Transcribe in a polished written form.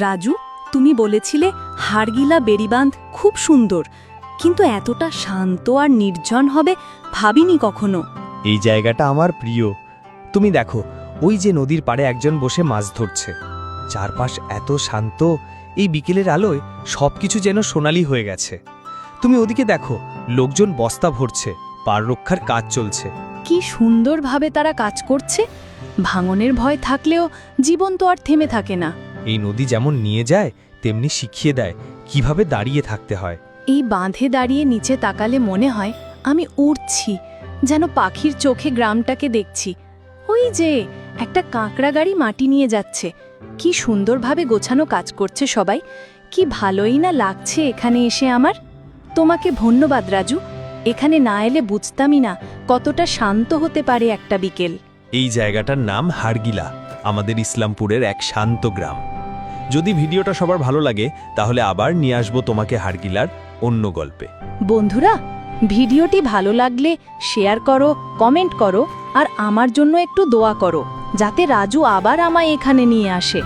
রাজু, তুমি বলেছিলে হাড়গিলা বেড়িবাঁধ খুব সুন্দর, কিন্তু এতটা শান্ত আর নির্জন হবে ভাবিনি কখনো। এই জায়গাটা আমার প্রিয়। তুমি দেখো, ওই যে নদীর পাড়ে একজন বসে মাছ ধরছে। চারপাশ এত শান্ত, এই বিকেলের আলোয় সবকিছু যেন সোনালি হয়ে গেছে। তুমি ওদিকে দেখো, লোকজন বস্তা ভরছে, পার রক্ষার কাজ চলছে। কি সুন্দরভাবে তারা কাজ করছে। ভাঙনের ভয় থাকলেও জীবন তো আর থেমে থাকে না। এই নদী যেমন নিয়ে যায়, তেমনি শিখিয়ে দেয় কিভাবে দাঁড়িয়ে থাকতে হয়। এই বাঁধে দাঁড়িয়ে নিচে তাকালে মনে হয় আমি উড়ছি, যেন পাখির চোখে গ্রামটাকে দেখছি। ওই যে একটা কাঁকড়া গাড়ি মাটি নিয়ে যাচ্ছে, কি সুন্দরভাবে গোছানো কাজ করছে সবাই। কি ভালোই না লাগছে এখানে এসে আমার। তোমাকে ধন্যবাদ রাজু, এখানে না এলে বুঝতামই না কতটা শান্ত হতে পারে একটা বিকেল। এই জায়গাটার নাম হাড়গিলা, আমাদের ইসলামপুরের এক শান্ত গ্রাম। যদি ভিডিওটা সবার ভালো লাগে, তাহলে আবার নিয়ে আসবো তোমাকে হাড়গিলার অন্য গল্পে। বন্ধুরা, ভিডিওটি ভালো লাগলে শেয়ার করো, কমেন্ট করো আর আমার জন্য একটু দোয়া করো, যাতে রাজু আবার আমায় এখানে নিয়ে আসে।